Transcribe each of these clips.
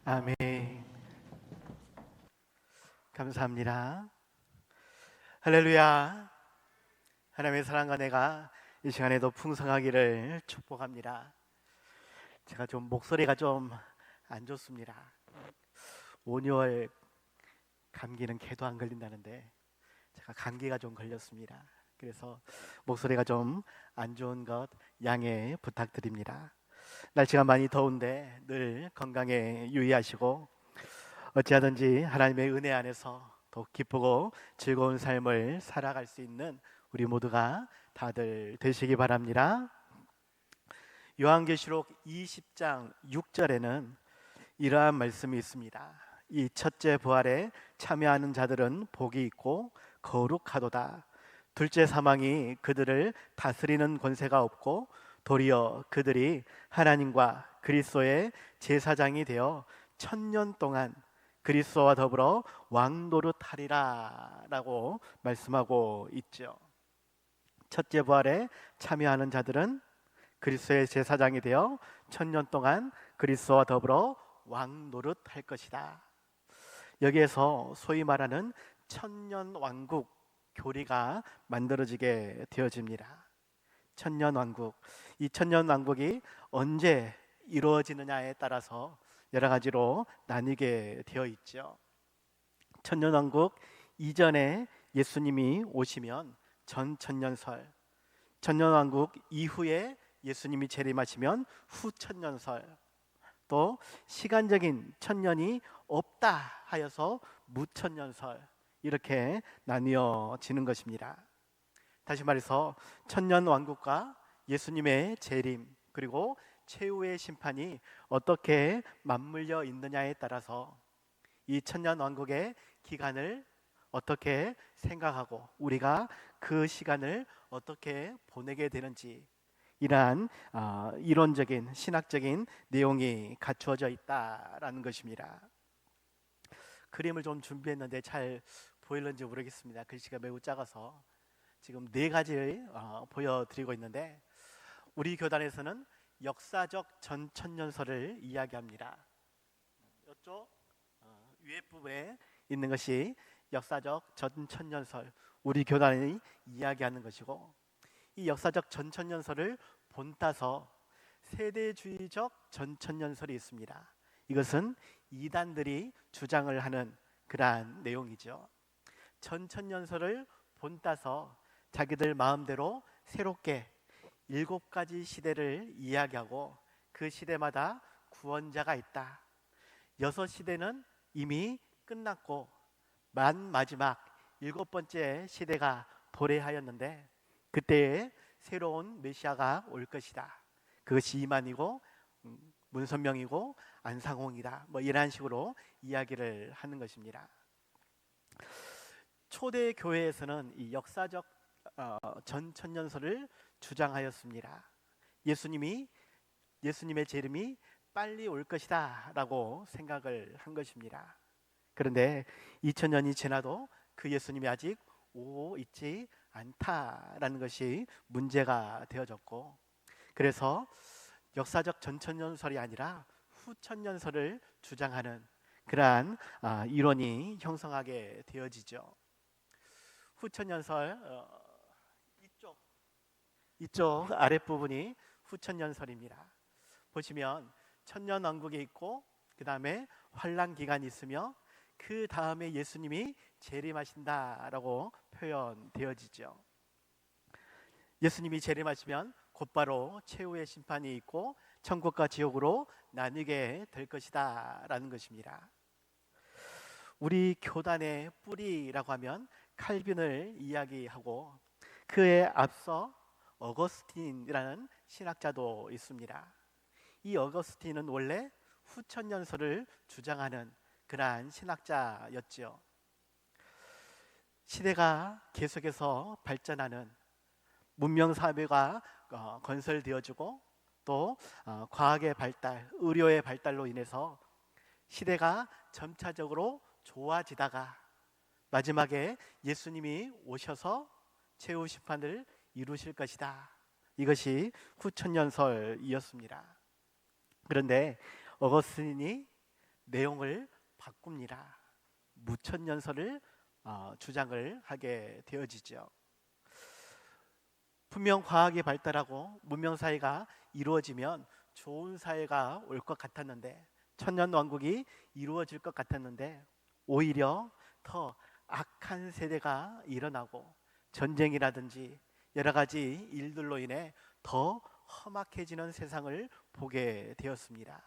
아멘. 감사합니다. 할렐루야. 하나님의 사랑과 내가 이 시간에도 풍성하기를 축복합니다. 제가 좀 목소리가 좀 안 좋습니다. 5, 6월 감기는 개도 안 걸린다는데 제가 감기가 좀 걸렸습니다. 그래서 목소리가 좀 안 좋은 것 양해 부탁드립니다. 날씨가 많이 더운데 늘 건강에 유의하시고 어찌하든지 하나님의 은혜 안에서 더 기쁘고 즐거운 삶을 살아갈 수 있는 우리 모두가 다들 되시기 바랍니다. 요한계시록 20장 6절에는 이러한 말씀이 있습니다. 이 첫째 부활에 참여하는 자들은 복이 있고 거룩하도다. 둘째 사망이 그들을 다스리는 권세가 없고 도리어 그들이 하나님과 그리스도의 제사장이 되어 1000년 동안 그리스도와 더불어 왕노릇하리라 라고 말씀하고 있죠. 첫째 부활에 참여하는 자들은 그리스도의 제사장이 되어 1000년 동안 그리스도와 더불어 왕노릇할 것이다. 여기에서 소위 말하는 천년왕국 교리가 만들어지게 되어집니다. 천년왕국, 이 천년왕국이 언제 이루어지느냐에 따라서 여러 가지로 나뉘게 되어 있죠. 천년왕국 이전에 예수님이 오시면 전천년설, 천년왕국 이후에 예수님이 재림하시면 후천년설, 또 시간적인 천년이 없다 하여서 무천년설, 이렇게 나뉘어지는 것입니다. 다시 말해서 천년왕국과 예수님의 재림 그리고 최후의 심판이 어떻게 맞물려 있느냐에 따라서 이 천년왕국의 기간을 어떻게 생각하고 우리가 그 시간을 어떻게 보내게 되는지, 이러한 이론적인 신학적인 내용이 갖추어져 있다라는 것입니다. 그림을 좀 준비했는데 잘 보일는지 모르겠습니다. 글씨가 매우 작아서 지금 4가지를 보여드리고 있는데, 우리 교단에서는 역사적 전천년설을 이야기합니다. 이쪽 위에 부분에 있는 것이 역사적 전천년설, 우리 교단이 이야기하는 것이고, 이 역사적 전천년설을 본따서 세대주의적 전천년설이 있습니다. 이것은 이단들이 주장을 하는 그러한 내용이죠. 전천년설을 본따서 자기들 마음대로 새롭게 7가지 시대를 이야기하고 그 시대마다 구원자가 있다. 6시대는 이미 끝났고 마지막 7번째 시대가 도래하였는데 그때에 새로운 메시아가 올 것이다. 그것이 이만이고 문선명이고 안상홍이다. 이런 식으로 이야기를 하는 것입니다. 초대 교회에서는 이 역사적 전천년설을 주장하였습니다. 예수님의 재림이 빨리 올 것이다 라고 생각을 한 것입니다. 그런데 2000년이 지나도 그 예수님이 아직 오고 있지 않다라는 것이 문제가 되어졌고, 그래서 역사적 전천년설이 아니라 후천년설을 주장하는 그러한 이론이 형성하게 되어지죠. 후천년설, 이쪽 아랫부분이 후천년설입니다. 보시면 천년왕국이 있고 그 다음에 환란기간이 있으며 그 다음에 예수님이 재림하신다라고 표현되어지죠. 예수님이 재림하시면 곧바로 최후의 심판이 있고 천국과 지옥으로 나뉘게 될 것이다 라는 것입니다. 우리 교단의 뿌리라고 하면 칼빈을 이야기하고 그에 앞서 어거스틴이라는 신학자도 있습니다. 이 어거스틴은 원래 후천년설을 주장하는 그러한 신학자였죠. 시대가 계속해서 발전하는 문명사회가 건설되어지고 또 과학의 발달, 의료의 발달로 인해서 시대가 점차적으로 좋아지다가 마지막에 예수님이 오셔서 최후 심판을 이루실 것이다. 이것이 후천년설이었습니다. 그런데 어거스틴이 내용을 바꿉니다. 무천년설을 주장을 하게 되어지죠. 분명 과학이 발달하고 문명 사회가 이루어지면 좋은 사회가 올 것 같았는데, 천년왕국이 이루어질 것 같았는데, 오히려 더 악한 세대가 일어나고 전쟁이라든지 여러 가지 일들로 인해 더 험악해지는 세상을 보게 되었습니다.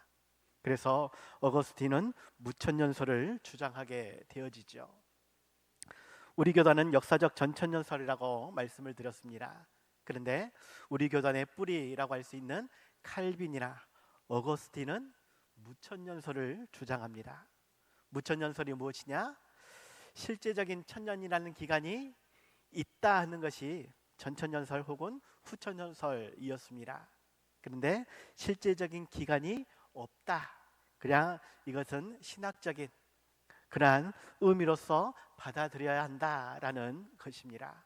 그래서 어거스틴은 무천년설을 주장하게 되어지죠. 우리 교단은 역사적 전천년설이라고 말씀을 드렸습니다. 그런데 우리 교단의 뿌리라고 할 수 있는 칼빈이나 어거스틴은 무천년설을 주장합니다. 무천년설이 무엇이냐? 실제적인 천년이라는 기간이 있다 하는 것이 전천년설 혹은 후천년설이었습니다. 그런데 실제적인 기간이 없다, 그냥 이것은 신학적인 그러한 의미로서 받아들여야 한다라는 것입니다.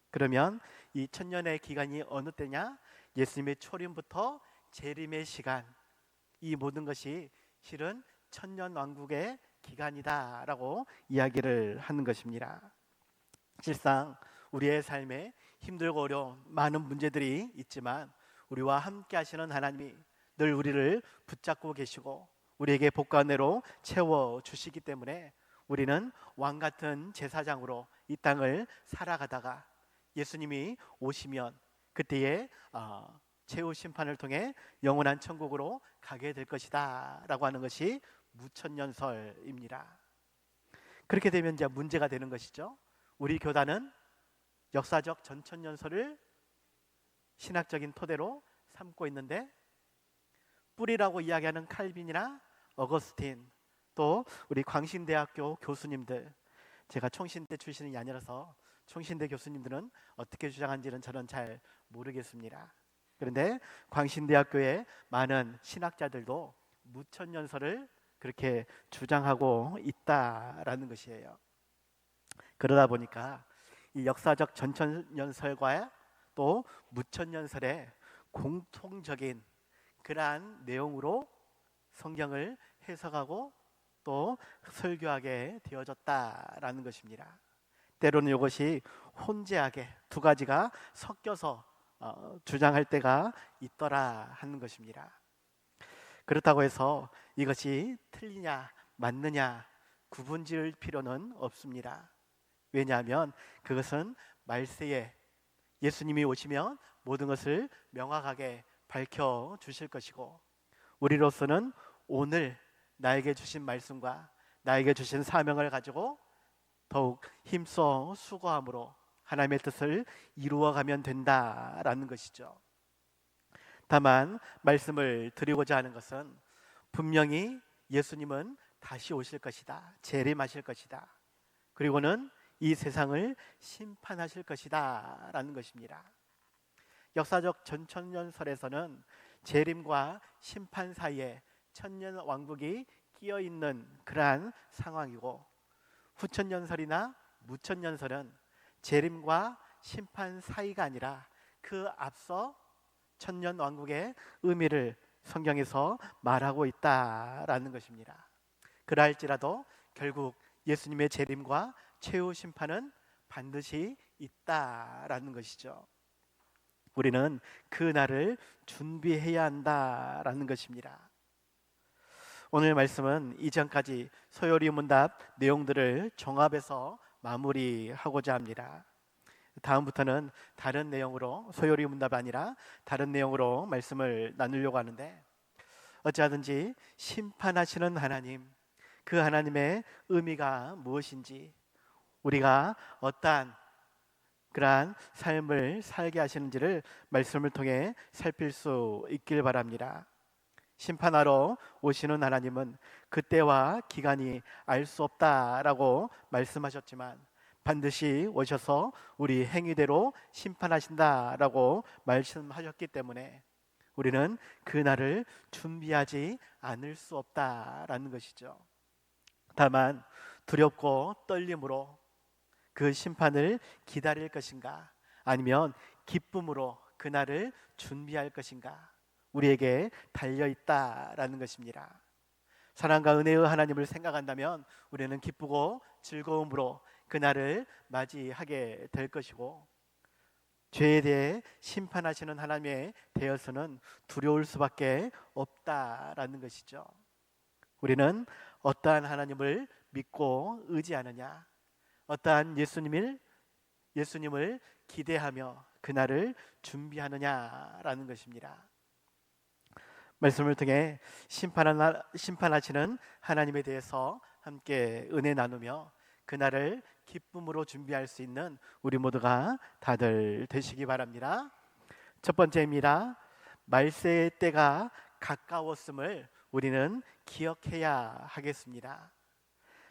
그러면 이 천년의 기간이 어느 때냐? 예수님의 초림부터 재림의 시간, 이 모든 것이 실은 천년왕국의 기간이다라고 이야기를 하는 것입니다. 실상 우리의 삶에 힘들고 어려운 많은 문제들이 있지만 우리와 함께 하시는 하나님이 늘 우리를 붙잡고 계시고 우리에게 복과 은혜로 채워주시기 때문에 우리는 왕같은 제사장으로 이 땅을 살아가다가 예수님이 오시면 그때의 최후 심판을 통해 영원한 천국으로 가게 될 것이다 라고 하는 것이 무천년설입니다. 그렇게 되면 이제 문제가 되는 것이죠. 우리 교단은 역사적 전천년설을 신학적인 토대로 삼고 있는데, 뿌리라고 이야기하는 칼빈이나 어거스틴, 또 우리 광신대학교 교수님들, 제가 총신대 출신이 아니라서 총신대 교수님들은 어떻게 주장하는지는 저는 잘 모르겠습니다. 그런데 광신대학교의 많은 신학자들도 무천년설을 그렇게 주장하고 있다라는 것이에요. 그러다 보니까 이 역사적 전천년설과 또 무천년설의 공통적인 그러한 내용으로 성경을 해석하고 또 설교하게 되어졌다라는 것입니다. 때로는 이것이 혼재하게 두 가지가 섞여서 주장할 때가 있더라 하는 것입니다. 그렇다고 해서 이것이 틀리냐 맞느냐 구분 지을 필요는 없습니다. 왜냐하면 그것은 말세에 예수님이 오시면 모든 것을 명확하게 밝혀 주실 것이고, 우리로서는 오늘 나에게 주신 말씀과 나에게 주신 사명을 가지고 더욱 힘써 수고함으로 하나님의 뜻을 이루어가면 된다라는 것이죠. 다만 말씀을 드리고자 하는 것은 분명히 예수님은 다시 오실 것이다, 재림하실 것이다, 그리고는 이 세상을 심판하실 것이다 라는 것입니다. 역사적 전천년설에서는 재림과 심판 사이에 천년왕국이 끼어있는 그러한 상황이고, 후천년설이나 무천년설은 재림과 심판 사이가 아니라 그 앞서 천년왕국의 의미를 성경에서 말하고 있다라는 것입니다. 그러할지라도 결국 예수님의 재림과 최후 심판은 반드시 있다라는 것이죠. 우리는 그 날을 준비해야 한다라는 것입니다. 오늘 말씀은 이전까지 소요리 문답 내용들을 종합해서 마무리하고자 합니다. 다음부터는 다른 내용으로, 소요리 문답이 아니라 다른 내용으로 말씀을 나누려고 하는데, 어찌하든지 심판하시는 하나님, 그 하나님의 의미가 무엇인지, 우리가 어떠한 그러한 삶을 살게 하시는지를 말씀을 통해 살필 수 있길 바랍니다. 심판하러 오시는 하나님은 그때와 기간이 알 수 없다라고 말씀하셨지만 반드시 오셔서 우리 행위대로 심판하신다라고 말씀하셨기 때문에 우리는 그날을 준비하지 않을 수 없다라는 것이죠. 다만 두렵고 떨림으로 그 심판을 기다릴 것인가, 아니면 기쁨으로 그날을 준비할 것인가, 우리에게 달려있다라는 것입니다. 사랑과 은혜의 하나님을 생각한다면 우리는 기쁘고 즐거움으로 그날을 맞이하게 될 것이고, 죄에 대해 심판하시는 하나님에 대해서는 두려울 수밖에 없다라는 것이죠. 우리는 어떠한 하나님을 믿고 의지하느냐, 어떠한 예수님을 기대하며 그날을 준비하느냐라는 것입니다. 말씀을 통해 심판하시는 하나님에 대해서 함께 은혜 나누며 그날을 기쁨으로 준비할 수 있는 우리 모두가 다들 되시기 바랍니다. 첫 번째입니다. 말세의 때가 가까웠음을 우리는 기억해야 하겠습니다.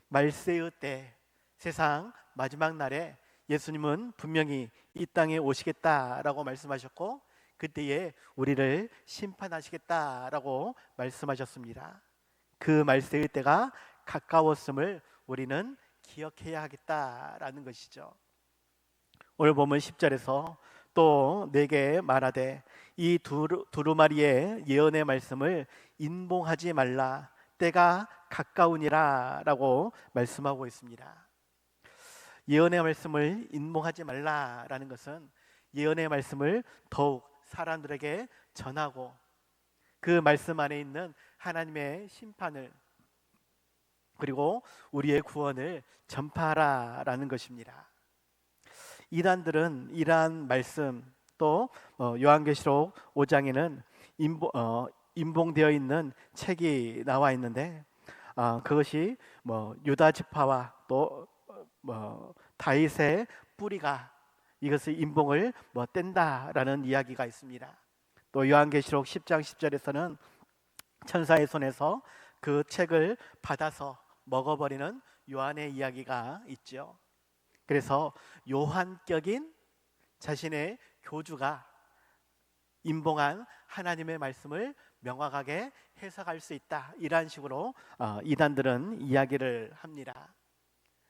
말세의 때, 세상 마지막 날에 예수님은 분명히 이 땅에 오시겠다라고 말씀하셨고, 그때에 우리를 심판하시겠다라고 말씀하셨습니다. 그 말세의 때가 가까웠음을 우리는 기억해야 하겠다라는 것이죠. 오늘 보면 10절에서 또 내게 말하되 이 두루마리의 예언의 말씀을 인봉하지 말라, 때가 가까우니라 라고 말씀하고 있습니다. 예언의 말씀을 인봉하지 말라라는 것은 예언의 말씀을 더욱 사람들에게 전하고 그 말씀 안에 있는 하나님의 심판을, 그리고 우리의 구원을 전파하라라는 것입니다. 이단들은 이러한 말씀, 또 요한계시록 5장에는 인봉되어 있는 책이 나와 있는데, 그것이 유다 지파와 또 다윗의 뿌리가 이것을 인봉을 뗀다라는 이야기가 있습니다. 또 요한계시록 10장 10절에서는 천사의 손에서 그 책을 받아서 먹어버리는 요한의 이야기가 있죠. 그래서 요한격인 자신의 교주가 인봉한 하나님의 말씀을 명확하게 해석할 수 있다, 이러한 식으로 이단들은 이야기를 합니다.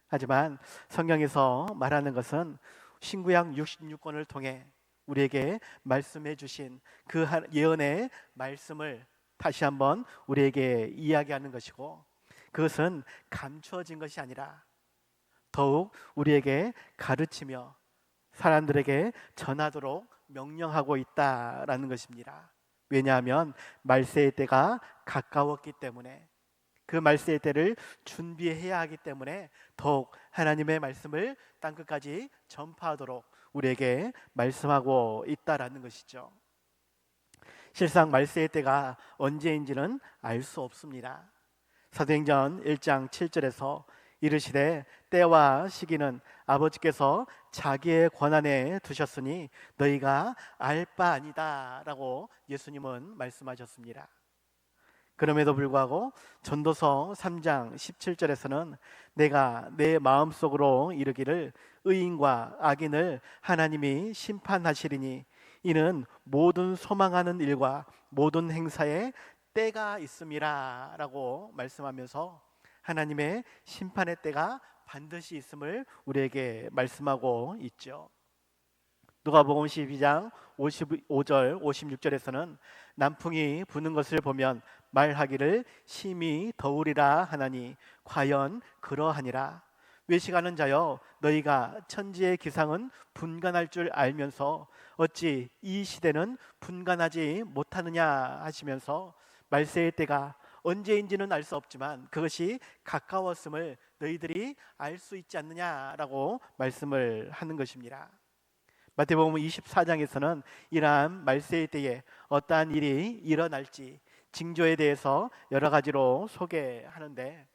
하지만 성경에서 말하는 것은 신구약 66권을 통해 우리에게 말씀해 주신 그 예언의 말씀을 다시 한번 우리에게 이야기하는 것이고, 그것은 감추어진 것이 아니라 더욱 우리에게 가르치며 사람들에게 전하도록 명령하고 있다라는 것입니다. 왜냐하면 말세의 때가 가까웠기 때문에, 그 말세의 때를 준비해야 하기 때문에 더욱 하나님의 말씀을 땅끝까지 전파하도록 우리에게 말씀하고 있다라는 것이죠. 실상 말세의 때가 언제인지는 알 수 없습니다. 사도행전 1장 7절에서 이르시되 때와 시기는 아버지께서 자기의 권한에 두셨으니 너희가 알 바 아니다 라고 예수님은 말씀하셨습니다. 그럼에도 불구하고 전도서 3장 17절에서는 내가 내 마음속으로 이르기를 의인과 악인을 하나님이 심판하시리니 이는 모든 소망하는 일과 모든 행사에 때가 있음이라 라고 말씀하면서 하나님의 심판의 때가 반드시 있음을 우리에게 말씀하고 있죠. 누가복음 12장 55절 56절에서는 남풍이 부는 것을 보면 말하기를 심히 더우리라 하나니 과연 그러하니라. 외식하는 자여 너희가 천지의 기상은 분간할 줄 알면서 어찌 이 시대는 분간하지 못하느냐 하시면서 말세의 때가 언제인지는 알 수 없지만 그것이 가까웠음을 너희들이 알 수 있지 않느냐라고 말씀을 하는 것입니다. 마태복음 24장에서는 이러한 말세의 때에 어떠한 일이 일어날지 징조에 대해서 여러 가지로 소개하는데,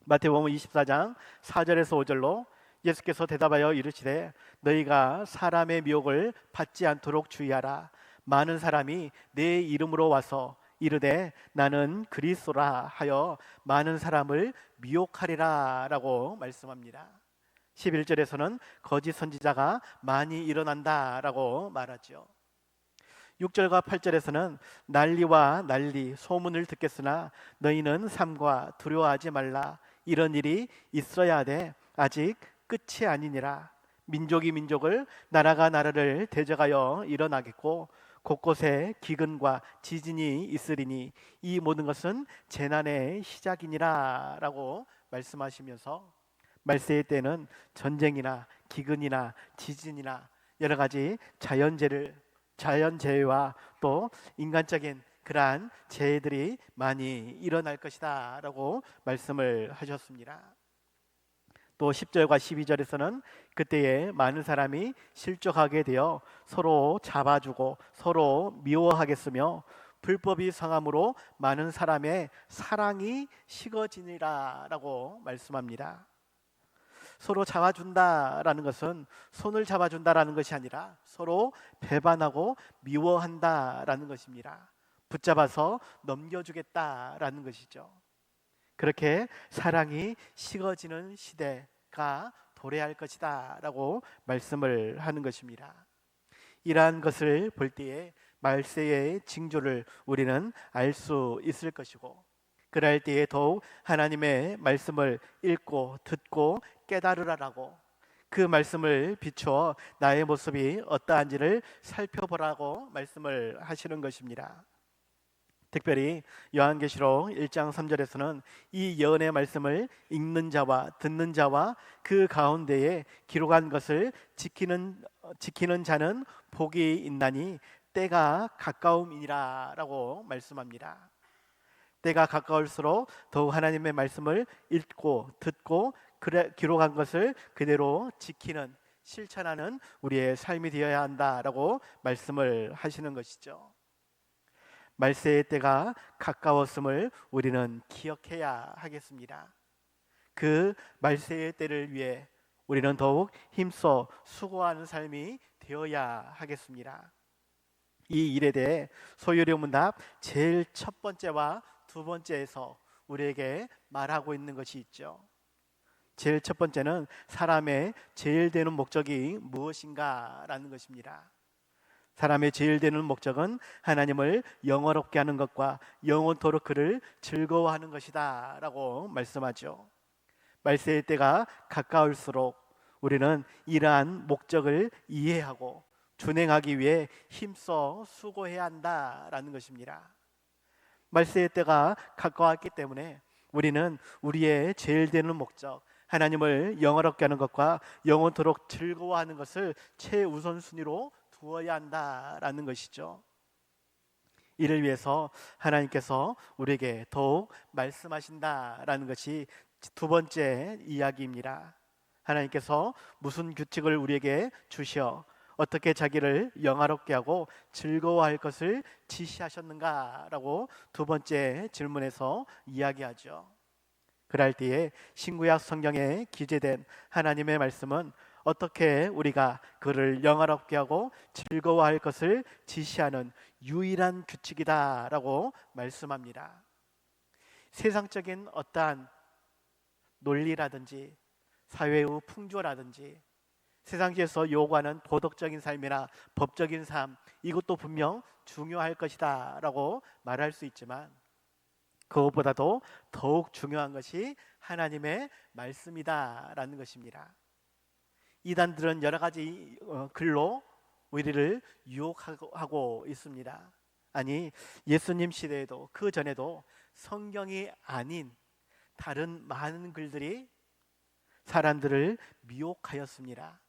마태복음 24장 4절에서 5절로 예수께서 대답하여 이르시되 너희가 사람의 미혹을 받지 않도록 주의하라. 많은 사람이 내 이름으로 와서 이르되 나는 그리스도라 하여 많은 사람을 미혹하리라 라고 말씀합니다. 11절에서는 거짓 선지자가 많이 일어난다라고 말하죠. 6절과 8절에서는 난리와 난리 소문을 듣겠으나 너희는 삼가 두려워하지 말라. 이런 일이 있어야 하되 아직 끝이 아니니라. 민족이 민족을 나라가 나라를 대적하여 일어나겠고 곳곳에 기근과 지진이 있으리니 이 모든 것은 재난의 시작이니라 라고 말씀하시면서, 말세의 때는 전쟁이나 기근이나 지진이나 여러 가지 자연재해와 또 인간적인 그러한 재해들이 많이 일어날 것이다 라고 말씀을 하셨습니다. 또 10절과 12절에서는 그때에 많은 사람이 실족하게 되어 서로 잡아주고 서로 미워하겠으며 불법이 성함으로 많은 사람의 사랑이 식어지니라 라고 말씀합니다. 서로 잡아준다라는 것은 손을 잡아준다라는 것이 아니라 서로 배반하고 미워한다라는 것입니다. 붙잡아서 넘겨주겠다라는 것이죠. 그렇게 사랑이 식어지는 시대가 도래할 것이다 라고 말씀을 하는 것입니다. 이러한 것을 볼 때에 말세의 징조를 우리는 알 수 있을 것이고, 그럴 때에 더욱 하나님의 말씀을 읽고 듣고 깨달으라라고, 그 말씀을 비추어 나의 모습이 어떠한지를 살펴보라고 말씀을 하시는 것입니다. 특별히 요한계시록 1장 3절에서는 이 예언의 말씀을 읽는 자와 듣는 자와 그 가운데에 기록한 것을 지키는 자는 복이 있나니 때가 가까움이니라 라고 말씀합니다. 때가 가까울수록 더욱 하나님의 말씀을 읽고 듣고 기록한 것을 그대로 지키는, 실천하는 우리의 삶이 되어야 한다라고 말씀을 하시는 것이죠. 말세의 때가 가까웠음을 우리는 기억해야 하겠습니다. 그 말세의 때를 위해 우리는 더욱 힘써 수고하는 삶이 되어야 하겠습니다. 이 일에 대해 소요리문답 제일 첫 번째와 두 번째에서 우리에게 말하고 있는 것이 있죠. 제일 첫 번째는 사람의 제일 되는 목적이 무엇인가 라는 것입니다. 사람의 제일 되는 목적은 하나님을 영화롭게 하는 것과 영원토록 그를 즐거워하는 것이다 라고 말씀하죠. 말세의 때가 가까울수록 우리는 이러한 목적을 이해하고 준행하기 위해 힘써 수고해야 한다라는 것입니다. 말세의 때가 가까웠기 때문에 우리는 우리의 제일 되는 목적, 하나님을 영화롭게 하는 것과 영원토록 즐거워하는 것을 최우선순위로 두어야 한다라는 것이죠. 이를 위해서 하나님께서 우리에게 더욱 말씀하신다라는 것이 두 번째 이야기입니다. 하나님께서 무슨 규칙을 우리에게 주셔 어떻게 자기를 영화롭게 하고 즐거워할 것을 지시하셨는가라고 두 번째 질문에서 이야기하죠. 그럴 때에 신구약 성경에 기재된 하나님의 말씀은 어떻게 우리가 그를 영화롭게 하고 즐거워할 것을 지시하는 유일한 규칙이다라고 말씀합니다. 세상적인 어떠한 논리라든지 사회의 풍조라든지 세상에서 요구하는 도덕적인 삶이나 법적인 삶, 이것도 분명 중요할 것이다 라고 말할 수 있지만 그것보다도 더욱 중요한 것이 하나님의 말씀이다 라는 것입니다. 이단들은 여러 가지 글로 우리를 유혹하고 있습니다. 아니, 예수님 시대에도 그 전에도 성경이 아닌 다른 많은 글들이 사람들을 미혹하였습니다.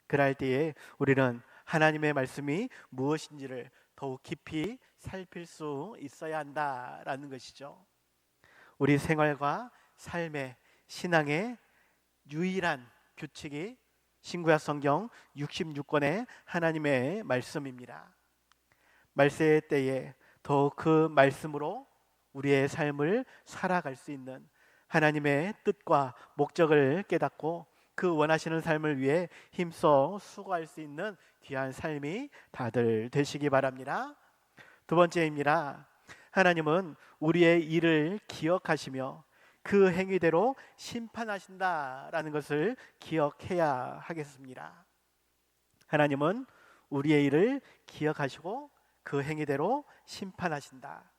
그럴 때에 우리는 하나님의 말씀이 무엇인지를 더욱 깊이 살필 수 있어야 한다라는 것이죠. 우리 생활과 삶의 신앙의 유일한 규칙이 신구약 성경 66권의 하나님의 말씀입니다. 말세의 때에 더욱 그 말씀으로 우리의 삶을 살아갈 수 있는 하나님의 뜻과 목적을 깨닫고 그 원하시는 삶을 위해 힘써 수고할 수 있는 귀한 삶이 다들 되시기 바랍니다. 두 번째입니다. 하나님은 우리의 일을 기억하시며 그 행위대로 심판하신다라는 것을 기억해야 하겠습니다. 하나님은 우리의 일을 기억하시고 그 행위대로 심판하신다.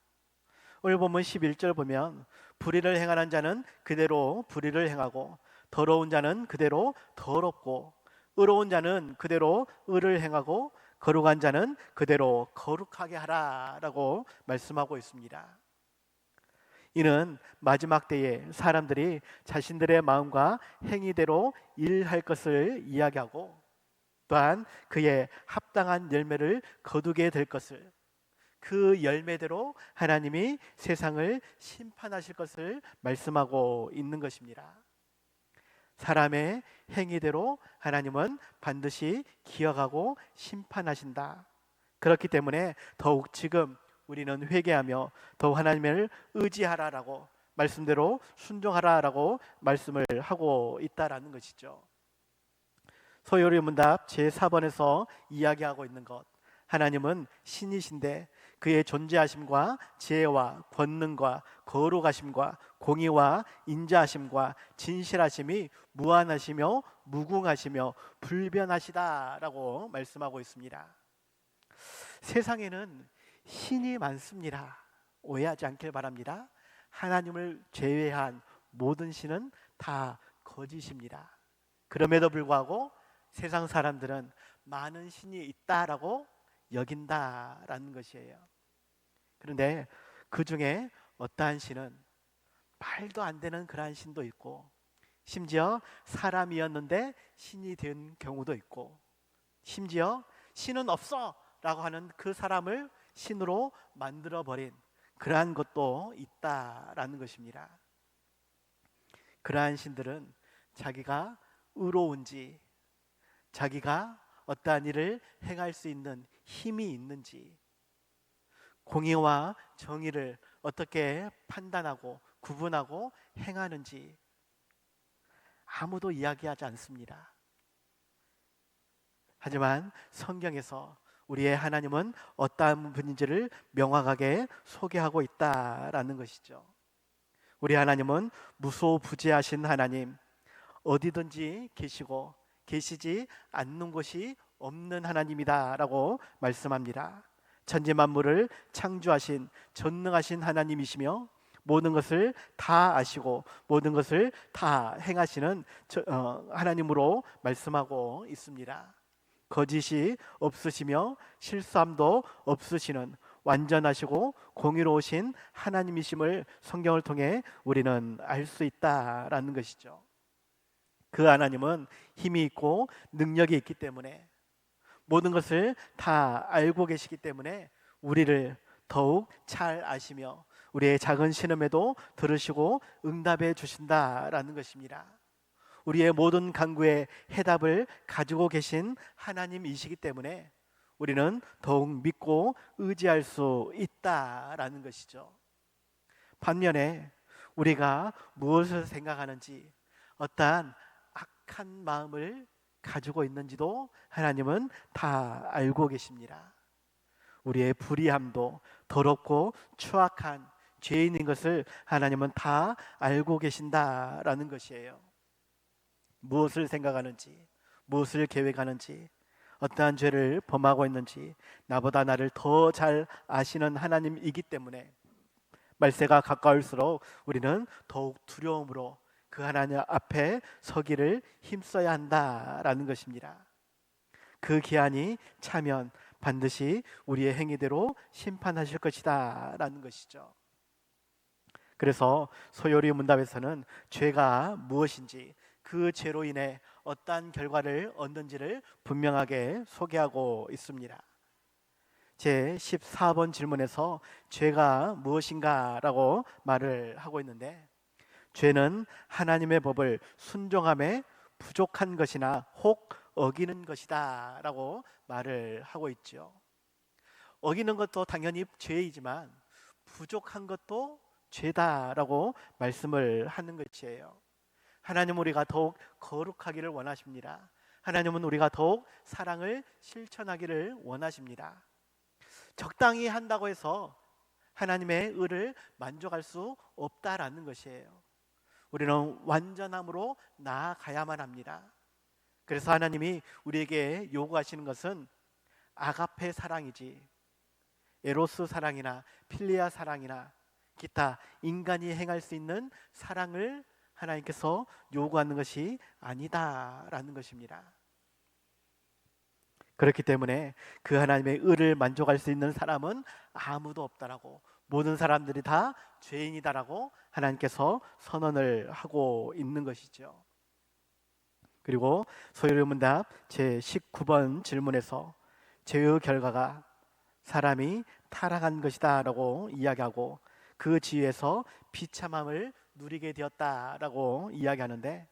오늘 본문 11절 보면 불의를 행하는 자는 그대로 불의를 행하고 더러운 자는 그대로 더럽고 의로운 자는 그대로 의를 행하고 거룩한 자는 그대로 거룩하게 하라라고 말씀하고 있습니다. 이는 마지막 때에 사람들이 자신들의 마음과 행위대로 일할 것을 이야기하고, 또한 그의 합당한 열매를 거두게 될 것을, 그 열매대로 하나님이 세상을 심판하실 것을 말씀하고 있는 것입니다. 사람의 행위대로 하나님은 반드시 기억하고 심판하신다. 그렇기 때문에 더욱 지금 우리는 회개하며 더욱 하나님을 의지하라라고, 말씀대로 순종하라라고 말씀을 하고 있다라는 것이죠. 소요리 문답 제4번에서 이야기하고 있는 것, 하나님은 신이신데 그의 존재하심과 지혜와 권능과 거룩하심과 공의와 인자하심과 진실하심이 무한하시며 무궁하시며 불변하시다라고 말씀하고 있습니다. 세상에는 신이 많습니다. 오해하지 않길 바랍니다. 하나님을 제외한 모든 신은 다 거짓입니다. 그럼에도 불구하고 세상 사람들은 많은 신이 있다라고 여긴다라는 것이에요. 그런데 그 중에 어떠한 신은 말도 안 되는 그러한 신도 있고, 심지어 사람이었는데 신이 된 경우도 있고, 심지어 신은 없어 라고 하는 그 사람을 신으로 만들어버린 그러한 것도 있다라는 것입니다. 그러한 신들은 자기가 의로운지, 자기가 어떠한 일을 행할 수 있는 힘이 있는지, 공의와 정의를 어떻게 판단하고 구분하고 행하는지 아무도 이야기하지 않습니다. 하지만 성경에서 우리의 하나님은 어떠한 분인지를 명확하게 소개하고 있다라는 것이죠. 우리 하나님은 무소부재하신 하나님, 어디든지 계시고 계시지 않는 곳이 없는 하나님이다라고 말씀합니다. 천지 만물을 창조하신 전능하신 하나님이시며 모든 것을 다 아시고 모든 것을 다 행하시는 하나님으로 말씀하고 있습니다. 거짓이 없으시며 실수함도 없으시는 완전하시고 공의로우신 하나님이심을 성경을 통해 우리는 알 수 있다라는 것이죠. 그 하나님은 힘이 있고 능력이 있기 때문에, 모든 것을 다 알고 계시기 때문에 우리를 더욱 잘 아시며 우리의 작은 신음에도 들으시고 응답해 주신다라는 것입니다. 우리의 모든 간구에 해답을 가지고 계신 하나님이시기 때문에 우리는 더욱 믿고 의지할 수 있다라는 것이죠. 반면에 우리가 무엇을 생각하는지, 어떠한 악한 마음을 가지고 있는지도 하나님은 다 알고 계십니다. 우리의 불의함도 더럽고 추악한 죄인인 것을 하나님은 다 알고 계신다라는 것이에요. 무엇을 생각하는지, 무엇을 계획하는지, 어떠한 죄를 범하고 있는지 나보다 나를 더 잘 아시는 하나님이기 때문에 말세가 가까울수록 우리는 더욱 두려움으로 그 하나님 앞에 서기를 힘써야 한다라는 것입니다. 그 기한이 차면 반드시 우리의 행위대로 심판하실 것이다 라는 것이죠. 그래서 소요리 문답에서는 죄가 무엇인지, 그 죄로 인해 어떠한 결과를 얻는지를 분명하게 소개하고 있습니다. 제 14번 질문에서 죄가 무엇인가 라고 말을 하고 있는데, 죄는 하나님의 법을 순종함에 부족한 것이나 혹 어기는 것이다 라고 말을 하고 있죠. 어기는 것도 당연히 죄이지만 부족한 것도 죄다라고 말씀을 하는 것이에요. 하나님은 우리가 더욱 거룩하기를 원하십니다. 하나님은 우리가 더욱 사랑을 실천하기를 원하십니다. 적당히 한다고 해서 하나님의 의를 만족할 수 없다라는 것이에요. 우리는 완전함으로 나아가야만 합니다. 그래서 하나님이 우리에게 요구하시는 것은 아가페 사랑이지, 에로스 사랑이나 필리아 사랑이나 기타 인간이 행할 수 있는 사랑을 하나님께서 요구하는 것이 아니다라는 것입니다. 그렇기 때문에 그 하나님의 의를 만족할 수 있는 사람은 아무도 없다라고, 모든 사람들이 다 죄인이다라고 하나님께서 선언을 하고 있는 것이죠. 그리고 소요리문답 제19번 질문에서 죄의 결과가 사람이 타락한 것이다 라고 이야기하고, 그 지위에서 비참함을 누리게 되었다라고 이야기하는데,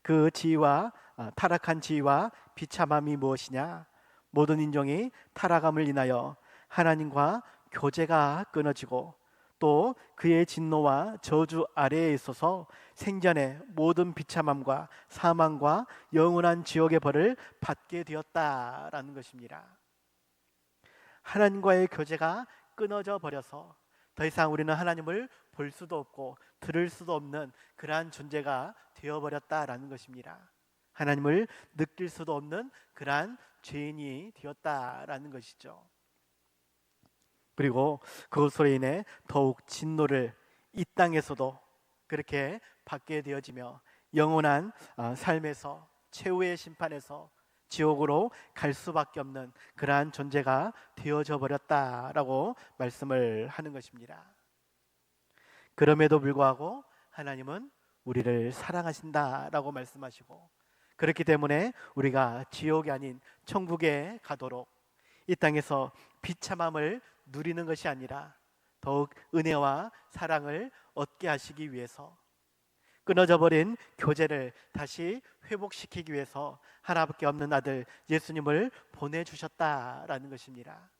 그 지위와 타락한 지위와 비참함이 무엇이냐? 모든 인종이 타락함을 인하여 하나님과 교제가 끊어지고, 또 그의 진노와 저주 아래에 있어서 생전의 모든 비참함과 사망과 영원한 지옥의 벌을 받게 되었다라는 것입니다. 하나님과의 교제가 끊어져 버려서 더 이상 우리는 하나님을 볼 수도 없고 들을 수도 없는 그러한 존재가 되어버렸다라는 것입니다. 하나님을 느낄 수도 없는 그러한 죄인이 되었다라는 것이죠. 그리고 그것으로 인해 더욱 진노를 이 땅에서도 그렇게 받게 되어지며, 영원한 삶에서, 최후의 심판에서 지옥으로 갈 수밖에 없는 그러한 존재가 되어져 버렸다라고 말씀을 하는 것입니다. 그럼에도 불구하고 하나님은 우리를 사랑하신다라고 말씀하시고, 그렇기 때문에 우리가 지옥이 아닌 천국에 가도록 이 땅에서 비참함을 누리는 것이 아니라 더욱 은혜와 사랑을 얻게 하시기 위해서, 끊어져 버린 교제를 다시 회복시키기 위해서 하나밖에 없는 아들 예수님을 보내주셨다라는 것입니다.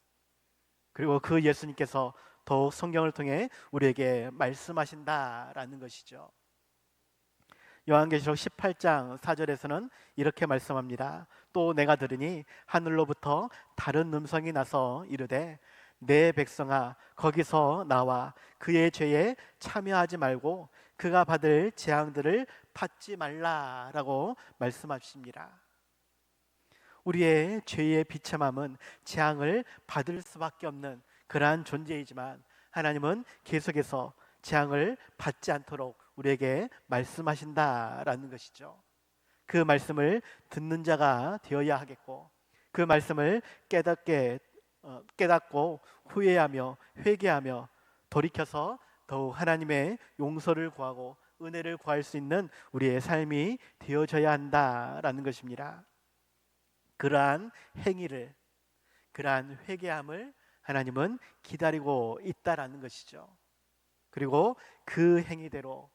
그리고 그 예수님께서 더욱 성경을 통해 우리에게 말씀하신다라는 것이죠. 요한계시록 18장 4절에서는 이렇게 말씀합니다. 또 내가 들으니 하늘로부터 다른 음성이 나서 이르되, 내 백성아 거기서 나와 그의 죄에 참여하지 말고 그가 받을 재앙들을 받지 말라라고 말씀하십니다. 우리의 죄의 비참함은 재앙을 받을 수밖에 없는 그러한 존재이지만, 하나님은 계속해서 재앙을 받지 않도록 우리에게 말씀하신다라는 것이죠. 그 말씀을 듣는 자가 되어야 하겠고, 그 말씀을 깨닫고 후회하며 회개하며 돌이켜서 더욱 하나님의 용서를 구하고 은혜를 구할 수 있는 우리의 삶이 되어져야 한다라는 것입니다. 그러한 행위를, 그러한 회개함을 하나님은 기다리고 있다라는 것이죠. 그리고 그 행위대로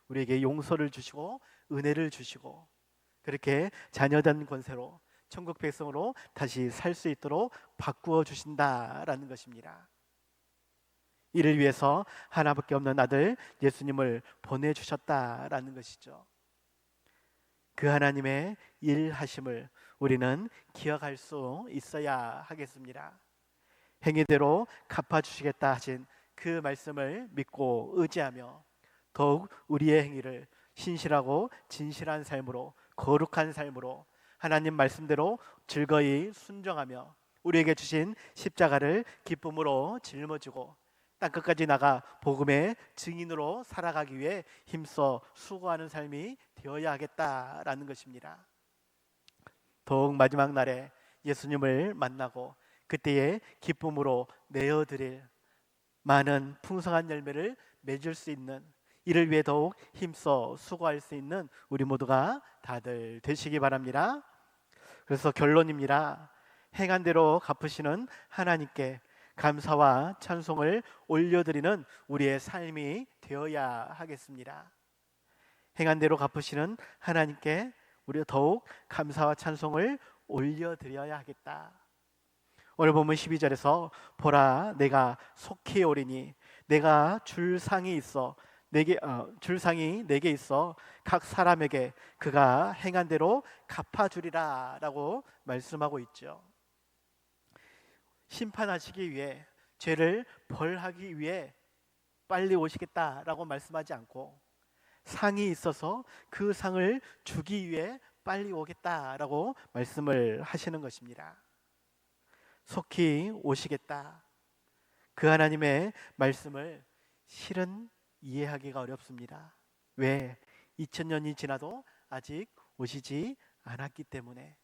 우리에게 용서를 주시고 은혜를 주시고, 그렇게 자녀된 권세로 천국 백성으로 다시 살 수 있도록 바꾸어 주신다라는 것입니다. 이를 위해서 하나밖에 없는 아들 예수님을 보내주셨다라는 것이죠. 그 하나님의 일하심을 우리는 기억할 수 있어야 하겠습니다. 행위대로 갚아주시겠다 하신 그 말씀을 믿고 의지하며 더욱 우리의 행위를 신실하고 진실한 삶으로, 거룩한 삶으로 하나님 말씀대로 즐거이 순종하며 우리에게 주신 십자가를 기쁨으로 짊어지고 땅끝까지 나가 복음의 증인으로 살아가기 위해 힘써 수고하는 삶이 되어야 하겠다라는 것입니다. 더욱 마지막 날에 예수님을 만나고 그때의 기쁨으로 내어드릴 많은 풍성한 열매를 맺을 수 있는, 이를 위해 더욱 힘써 수고할 수 있는 우리 모두가 다들 되시기 바랍니다. 그래서 결론입니다. 행한 대로 갚으시는 하나님께 감사와 찬송을 올려드리는 우리의 삶이 되어야 하겠습니다. 행한 대로 갚으시는 하나님께 우리가 더욱 감사와 찬송을 올려드려야 하겠다. 오늘 보면 12절에서 보라 내가 속히 오리니 내가 줄상이 있어 줄상이 내게 있어 각 사람에게 그가 행한 대로 갚아주리라 라고 말씀하고 있죠. 심판하시기 위해, 죄를 벌하기 위해 빨리 오시겠다라고 말씀하지 않고 상이 있어서 그 상을 주기 위해 빨리 오겠다라고 말씀을 하시는 것입니다. 속히 오시겠다. 그 하나님의 말씀을 실은 이해하기가 어렵습니다. 왜? 2000년이 지나도 아직 오시지 않았기 때문에.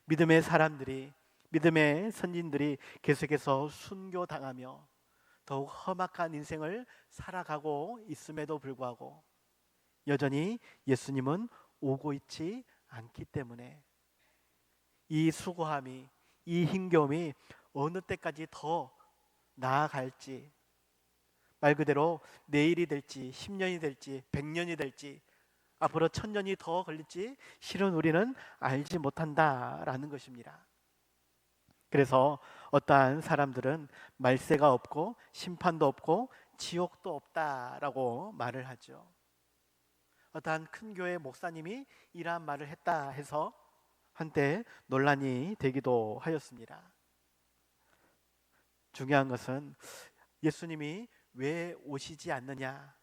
믿음의 사람들이, 믿음의 선진들이 계속해서 순교당하며 더욱 험악한 인생을 살아가고 있음에도 불구하고 여전히 예수님은 오고 있지 않기 때문에 이 수고함이, 이 힘겨움이 어느 때까지 더 나아갈지, 말 그대로 내일이 될지 10년이 될지 100년이 될지 앞으로 1000년이 더 걸릴지 실은 우리는 알지 못한다라는 것입니다. 그래서 어떠한 사람들은 말세가 없고 심판도 없고 지옥도 없다라고 말을 하죠. 어떠한 큰 교회 목사님이 이러한 말을 했다 해서 한때 논란이 되기도 하였습니다. 중요한 것은 예수님이 왜 오시지 않느냐,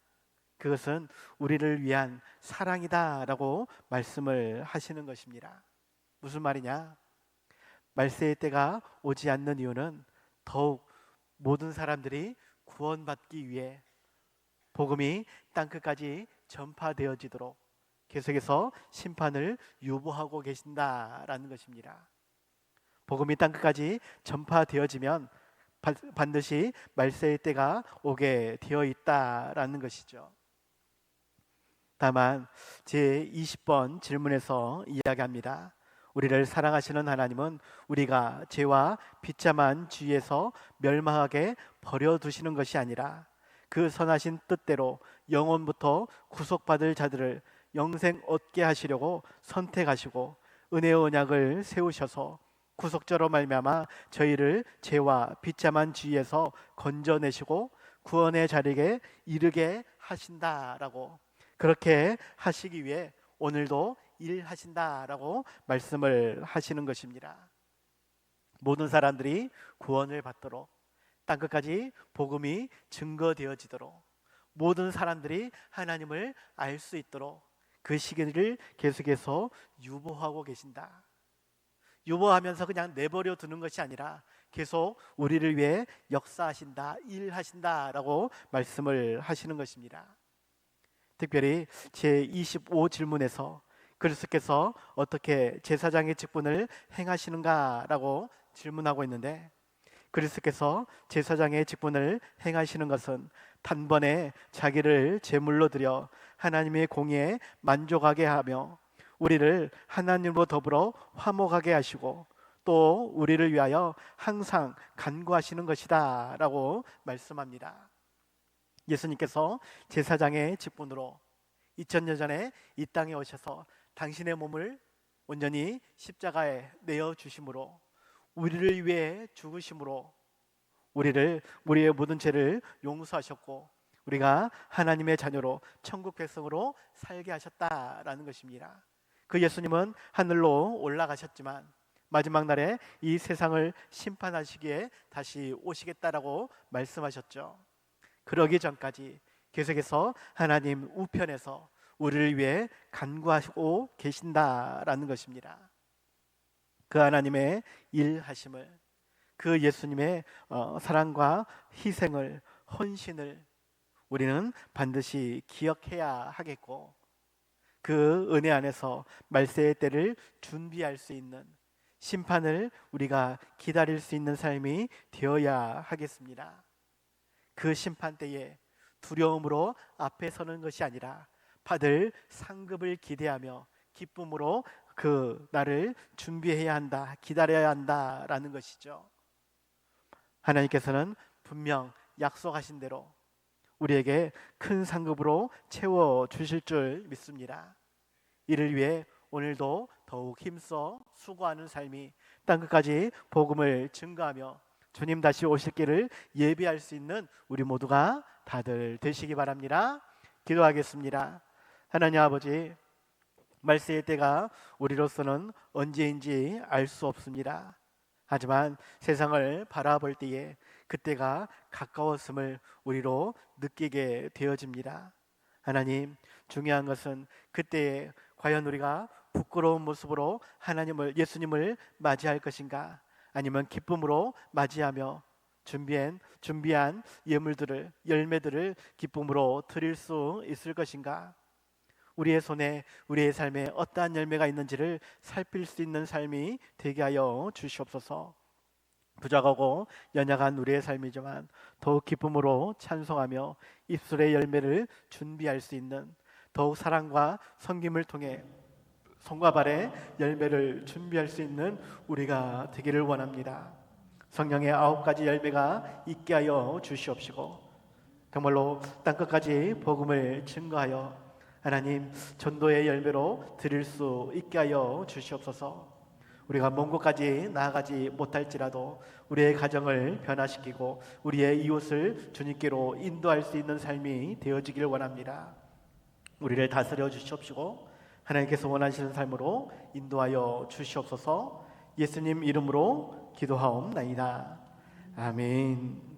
그것은 우리를 위한 사랑이다라고 말씀을 하시는 것입니다. 무슨 말이냐? 말세의 때가 오지 않는 이유는 더욱 모든 사람들이 구원받기 위해 복음이 땅끝까지 전파되어지도록 계속해서 심판을 유보하고 계신다라는 것입니다. 복음이 땅끝까지 전파되어지면 반드시 말세의 때가 오게 되어 있다라는 것이죠. 다만 제20번 질문에서 이야기합니다. 우리를 사랑하시는 하나님은 우리가 죄와 비참한 죄에서 멸망하게 버려두시는 것이 아니라 그 선하신 뜻대로 영원부터 구속받을 자들을 영생 얻게 하시려고 선택하시고 은혜의 언약을 세우셔서 구속자로 말미암아 저희를 죄와 비참한 죄에서 건져내시고 구원의 자리에 이르게 하신다라고, 그렇게 하시기 위해 오늘도 일하신다라고 말씀을 하시는 것입니다. 모든 사람들이 구원을 받도록, 땅끝까지 복음이 증거되어지도록, 모든 사람들이 하나님을 알 수 있도록 그 시기를 계속해서 유보하고 계신다. 유보하면서 그냥 내버려 두는 것이 아니라 계속 우리를 위해 역사하신다, 일하신다라고 말씀을 하시는 것입니다. 특별히 제25 질문에서 그리스도께서 어떻게 제사장의 직분을 행하시는가라고 질문하고 있는데, 그리스도께서 제사장의 직분을 행하시는 것은 단번에 자기를 제물로 드려 하나님의 공의에 만족하게 하며 우리를 하나님으로 더불어 화목하게 하시고 또 우리를 위하여 항상 간구하시는 것이다 라고 말씀합니다. 예수님께서 제사장의 직분으로 2000년 전에 이 땅에 오셔서 당신의 몸을 온전히 십자가에 내어주심으로, 우리를 위해 죽으심으로 우리의 모든 죄를 용서하셨고 우리가 하나님의 자녀로 천국 백성으로 살게 하셨다라는 것입니다. 그 예수님은 하늘로 올라가셨지만 마지막 날에 이 세상을 심판하시기에 다시 오시겠다라고 말씀하셨죠. 그러기 전까지 계속해서 하나님 우편에서 우리를 위해 간구하시고 계신다라는 것입니다. 그 하나님의 일하심을, 그 예수님의 사랑과 희생을, 헌신을 우리는 반드시 기억해야 하겠고, 그 은혜 안에서 말세의 때를 준비할 수 있는, 심판을 우리가 기다릴 수 있는 삶이 되어야 하겠습니다. 그 심판 때에 두려움으로 앞에 서는 것이 아니라 받을 상급을 기대하며 기쁨으로 그 날을 준비해야 한다, 기다려야 한다라는 것이죠. 하나님께서는 분명 약속하신 대로 우리에게 큰 상급으로 채워 주실 줄 믿습니다. 이를 위해 오늘도 더욱 힘써 수고하는 삶이 땅끝까지 복음을 증거하며 주님 다시 오실 길을 예비할 수 있는 우리 모두가 다들 되시기 바랍니다. 기도하겠습니다. 하나님 아버지, 말세의 때가 우리로서는 언제인지 알 수 없습니다. 하지만 세상을 바라볼 때에 그때가 가까웠음을 우리로 느끼게 되어집니다. 하나님, 중요한 것은 그때에 과연 우리가 부끄러운 모습으로 예수님을 맞이할 것인가, 아니면 기쁨으로 맞이하며 준비한 예물들을, 열매들을 기쁨으로 드릴 수 있을 것인가. 우리의 손에 우리의 삶에 어떠한 열매가 있는지를 살필 수 있는 삶이 되게 하여 주시옵소서. 부족하고 연약한 우리의 삶이지만 더욱 기쁨으로 찬송하며 입술의 열매를 준비할 수 있는, 더욱 사랑과 섬김을 통해 손과 발의 열매를 준비할 수 있는 우리가 되기를 원합니다. 성령의 9가지 열매가 있게 하여 주시옵시고, 정말로 땅끝까지 복음을 증거하여 하나님 전도의 열매로 드릴 수 있게 하여 주시옵소서. 우리가 먼 곳까지 나아가지 못할지라도 우리의 가정을 변화시키고 우리의 이웃을 주님께로 인도할 수 있는 삶이 되어지길 원합니다. 우리를 다스려 주시옵시고 하나님께서 원하시는 삶으로 인도하여 주시옵소서. 예수님 이름으로 기도하옵나이다. 아멘.